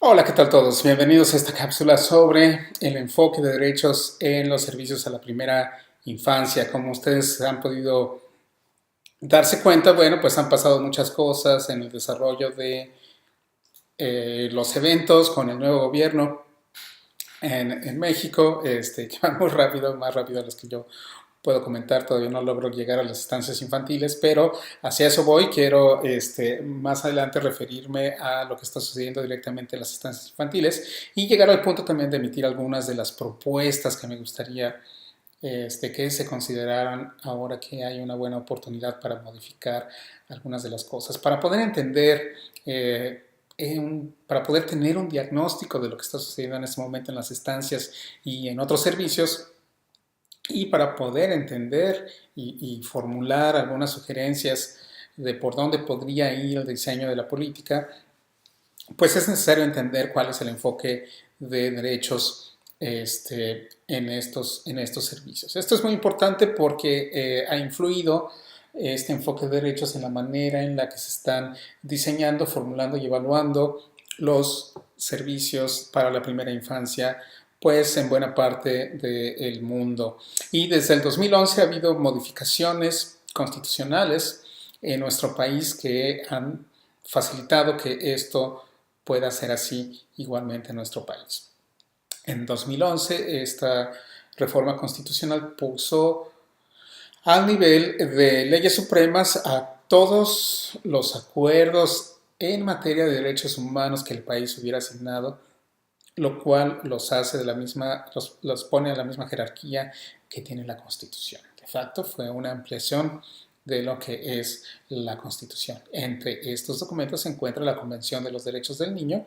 Hola, ¿qué tal todos? Bienvenidos a esta cápsula sobre el enfoque de derechos en los servicios a la primera infancia. Como ustedes han podido darse cuenta, bueno, pues han pasado muchas cosas en el desarrollo de los eventos con el nuevo gobierno en México, que van muy rápido, más rápido a los que yo puedo comentar, todavía no logro llegar a las estancias infantiles, pero hacia eso voy. Quiero más adelante referirme a lo que está sucediendo directamente en las estancias infantiles y llegar al punto también de emitir algunas de las propuestas que me gustaría que se consideraran ahora que hay una buena oportunidad para modificar algunas de las cosas, para poder entender, para poder tener un diagnóstico de lo que está sucediendo en este momento en las estancias y en otros servicios, y para poder entender y formular algunas sugerencias de por dónde podría ir el diseño de la política, pues es necesario entender cuál es el enfoque de derechos en estos servicios. Esto es muy importante porque ha influido este enfoque de derechos en la manera en la que se están diseñando, formulando y evaluando los servicios para la primera infancia, pues en buena parte del mundo. Y desde el 2011 ha habido modificaciones constitucionales en nuestro país que han facilitado que esto pueda ser así igualmente en nuestro país. En 2011 esta reforma constitucional puso al nivel de leyes supremas a todos los acuerdos en materia de derechos humanos que el país hubiera asignado, lo cual los hace de la misma, los pone a la misma jerarquía que tiene la Constitución. De facto, fue una ampliación de lo que es la Constitución. Entre estos documentos se encuentra la Convención de los Derechos del Niño,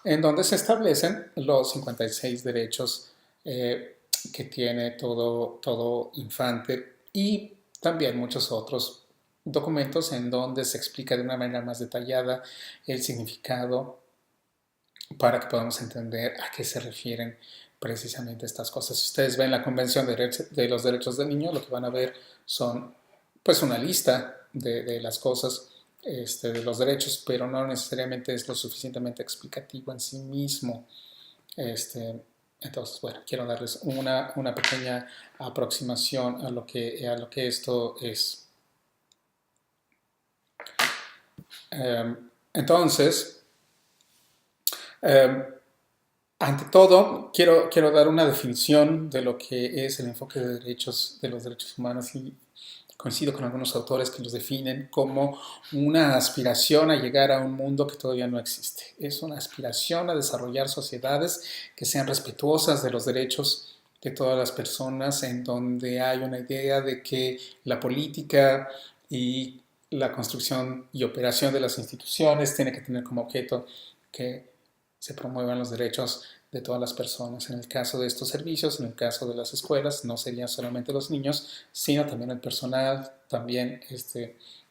en donde se establecen los 56 derechos que tiene todo infante, y también muchos otros documentos en donde se explica de una manera más detallada el significado para que podamos entender a qué se refieren precisamente estas cosas. Si ustedes ven la Convención de los Derechos del Niño, lo que van a ver son pues una lista de las cosas, de los derechos, pero no necesariamente es lo suficientemente explicativo en sí mismo. Entonces, bueno, quiero darles una pequeña aproximación a lo que esto es. Entonces, ante todo, quiero dar una definición de lo que es el enfoque de derechos, de los derechos humanos, y coincido con algunos autores que los definen como una aspiración a llegar a un mundo que todavía no existe. Es una aspiración a desarrollar sociedades que sean respetuosas de los derechos de todas las personas, en donde hay una idea de que la política y la construcción y operación de las instituciones tiene que tener como objeto que se promuevan los derechos de todas las personas. En el caso de estos servicios, en el caso de las escuelas, no serían solamente los niños, sino también el personal, también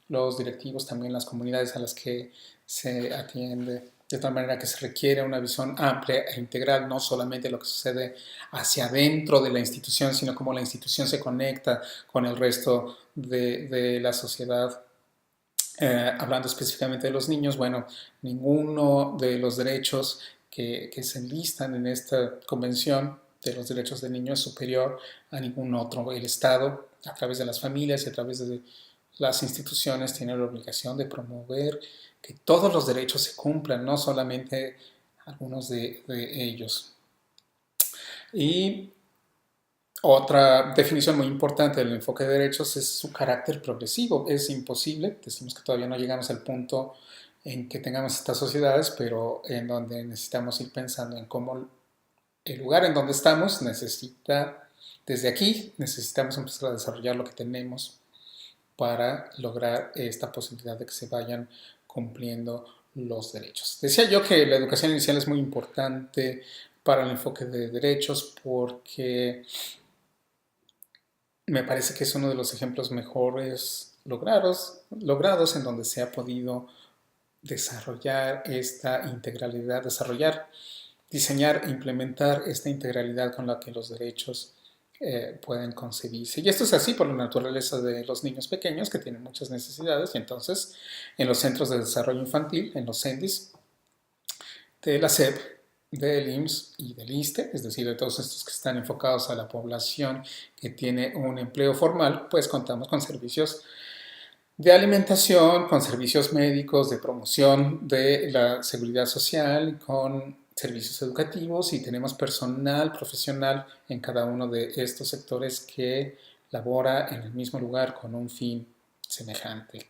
los directivos, también las comunidades a las que se atiende, de tal manera que se requiere una visión amplia e integral, no solamente lo que sucede hacia adentro de la institución, sino cómo la institución se conecta con el resto de la sociedad. Hablando específicamente de los niños, bueno, ninguno de los derechos que se enlistan en esta convención de los derechos del niño es superior a ningún otro. El Estado, a través de las familias y a través de las instituciones, tiene la obligación de promover que todos los derechos se cumplan, no solamente algunos de ellos. Y otra definición muy importante del enfoque de derechos es su carácter progresivo. Es imposible, decimos que todavía no llegamos al punto en que tengamos estas sociedades, pero en donde necesitamos ir pensando en cómo el lugar en donde estamos necesita, desde aquí necesitamos empezar a desarrollar lo que tenemos para lograr esta posibilidad de que se vayan cumpliendo los derechos. Decía yo que la educación inicial es muy importante para el enfoque de derechos porque me parece que es uno de los ejemplos mejores logrados en donde se ha podido desarrollar esta integralidad, diseñar e implementar esta integralidad con la que los derechos pueden concebirse. Y esto es así por la naturaleza de los niños pequeños, que tienen muchas necesidades, y entonces en los centros de desarrollo infantil, en los CENDIs, de la SEP, del IMSS y del ISSSTE, es decir, de todos estos que están enfocados a la población que tiene un empleo formal, pues contamos con servicios de alimentación, con servicios médicos, de promoción de la seguridad social, con servicios educativos y tenemos personal profesional en cada uno de estos sectores que labora en el mismo lugar con un fin semejante,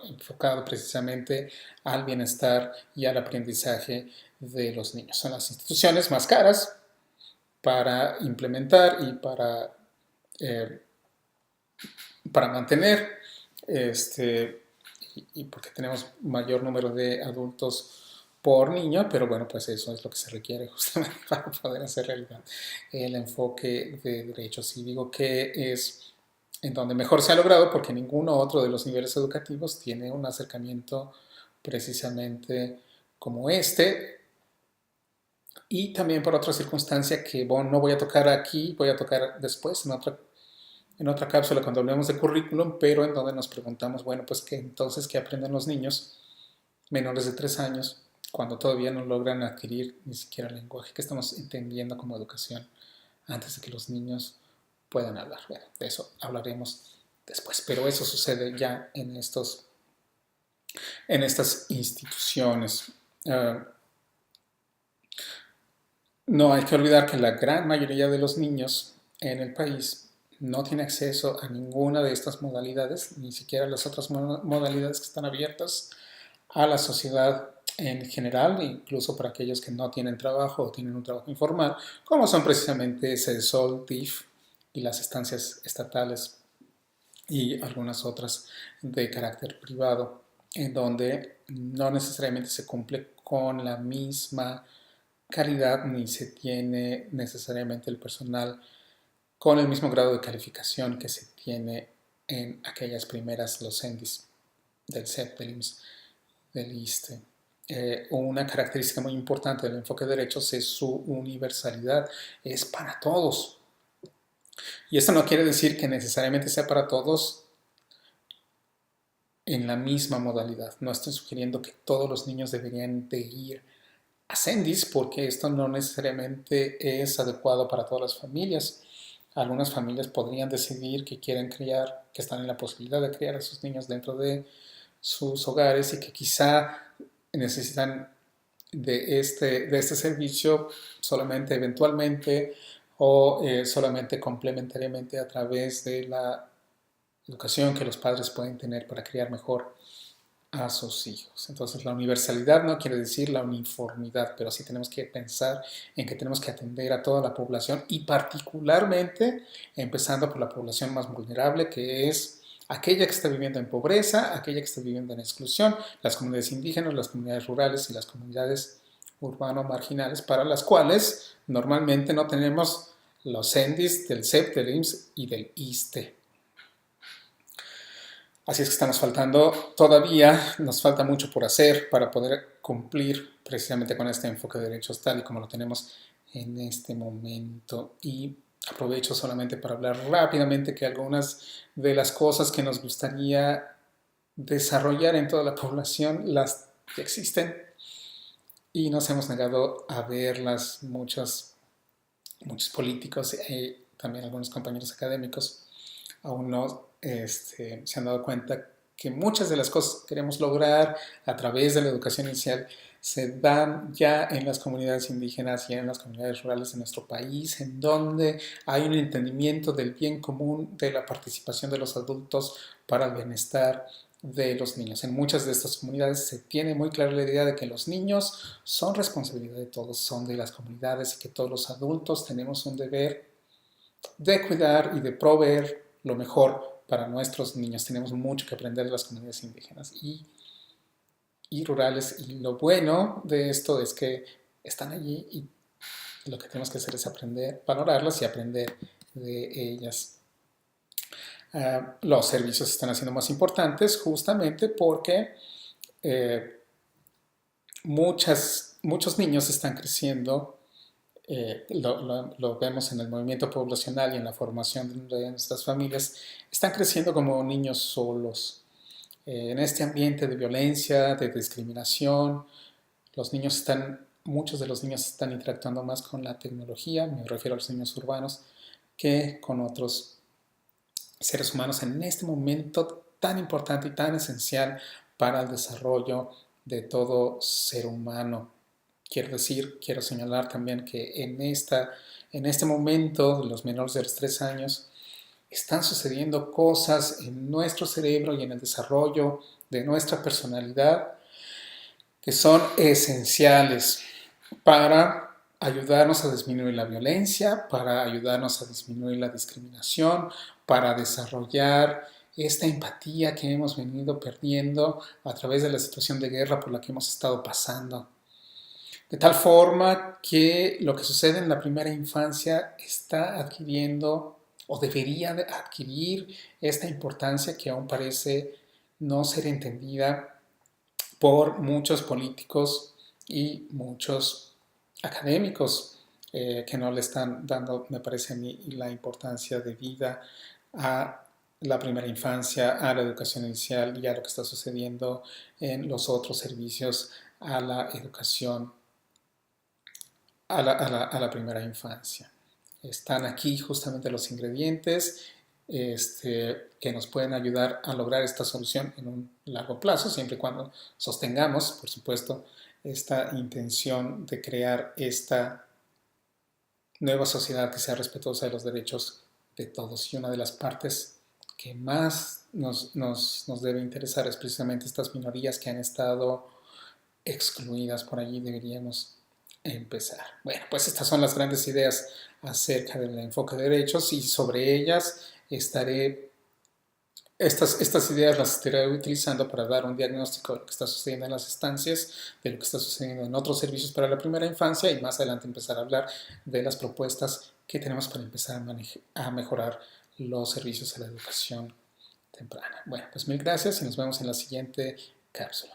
enfocado precisamente al bienestar y al aprendizaje de los niños. Son las instituciones más caras para implementar y eh, para mantener, y porque tenemos mayor número de adultos por niño, pero bueno, pues eso es lo que se requiere justamente para poder hacer realidad el enfoque de derechos. Y digo que es en donde mejor se ha logrado porque ninguno otro de los niveles educativos tiene un acercamiento precisamente como este, y también por otra circunstancia que bueno, no voy a tocar aquí, voy a tocar después en otra cápsula cuando hablemos de currículum, pero en donde nos preguntamos, bueno, pues que entonces, ¿qué aprenden los niños menores de 3 años cuando todavía no logran adquirir ni siquiera el lenguaje que estamos entendiendo como educación antes de que los niños puedan hablar? Bueno, de eso hablaremos después, pero eso sucede ya en estas instituciones. No hay que olvidar que la gran mayoría de los niños en el país no tiene acceso a ninguna de estas modalidades, ni siquiera las otras modalidades que están abiertas a la sociedad en general, incluso para aquellos que no tienen trabajo o tienen un trabajo informal, como son precisamente CESOL, DIF y las estancias estatales y algunas otras de carácter privado, en donde no necesariamente se cumple con la misma calidad ni se tiene necesariamente el personal con el mismo grado de calificación que se tiene en aquellas primeras, los CENDIs del CEP, del IMSS, del ISSSTE. Una característica muy importante del enfoque de derechos es su universalidad, es para todos. Y esto no quiere decir que necesariamente sea para todos en la misma modalidad. No estoy sugiriendo que todos los niños deberían de ir a CENDIs porque esto no necesariamente es adecuado para todas las familias. Algunas familias podrían decidir que quieren criar, que están en la posibilidad de criar a sus niños dentro de sus hogares y que quizá necesitan de este servicio solamente eventualmente o solamente complementariamente a través de la educación que los padres pueden tener para criar mejor a sus hijos. Entonces la universalidad no quiere decir la uniformidad, pero sí tenemos que pensar en que tenemos que atender a toda la población y particularmente empezando por la población más vulnerable, que es aquella que está viviendo en pobreza, aquella que está viviendo en exclusión, las comunidades indígenas, las comunidades rurales y las comunidades urbano-marginales, para las cuales normalmente no tenemos los CENDIs del CEP, del IMSS y del ISSSTE. Así es que estamos faltando todavía, nos falta mucho por hacer para poder cumplir precisamente con este enfoque de derechos tal y como lo tenemos en este momento. Y aprovecho solamente para hablar rápidamente que algunas de las cosas que nos gustaría desarrollar en toda la población las que existen y nos hemos negado a verlas muchos políticos y también algunos compañeros académicos aún no se han dado cuenta que muchas de las cosas que queremos lograr a través de la educación inicial se dan ya en las comunidades indígenas y en las comunidades rurales de nuestro país, en donde hay un entendimiento del bien común, de la participación de los adultos para el bienestar de los niños. En muchas de estas comunidades se tiene muy clara la idea de que los niños son responsabilidad de todos, son de las comunidades y que todos los adultos tenemos un deber de cuidar y de proveer lo mejor para nuestros niños. Tenemos mucho que aprender de las comunidades indígenas y rurales y lo bueno de esto es que están allí y lo que tenemos que hacer es aprender, valorarlas y aprender de ellas. Los servicios se están haciendo más importantes justamente porque muchos niños están creciendo. Lo vemos en el movimiento poblacional y en la formación de nuestras familias, están creciendo como niños solos. En este ambiente de violencia, de discriminación, los niños están muchos de los niños están interactuando más con la tecnología, me refiero a los niños urbanos, que con otros seres humanos en este momento tan importante y tan esencial para el desarrollo de todo ser humano. Quiero señalar también que en este momento, los menores de los 3 años, están sucediendo cosas en nuestro cerebro y en el desarrollo de nuestra personalidad que son esenciales para ayudarnos a disminuir la violencia, para ayudarnos a disminuir la discriminación, para desarrollar esta empatía que hemos venido perdiendo a través de la situación de guerra por la que hemos estado pasando. De tal forma que lo que sucede en la primera infancia está adquiriendo o debería de adquirir esta importancia que aún parece no ser entendida por muchos políticos y muchos académicos que no le están dando, me parece a mí, la importancia de vida a la primera infancia, a la educación inicial y a lo que está sucediendo en los otros servicios a la educación a la primera infancia. Están aquí justamente los ingredientes que nos pueden ayudar a lograr esta solución en un largo plazo, siempre y cuando sostengamos, por supuesto, esta intención de crear esta nueva sociedad que sea respetuosa de los derechos de todos. Y una de las partes que más nos debe interesar es precisamente estas minorías que han estado excluidas por allí. Deberíamos empezar. Bueno, pues estas son las grandes ideas acerca del enfoque de derechos y sobre ellas estas ideas las estaré utilizando para dar un diagnóstico de lo que está sucediendo en las estancias, de lo que está sucediendo en otros servicios para la primera infancia y más adelante empezar a hablar de las propuestas que tenemos para empezar a mejorar los servicios a la educación temprana. Bueno, pues mil gracias y nos vemos en la siguiente cápsula.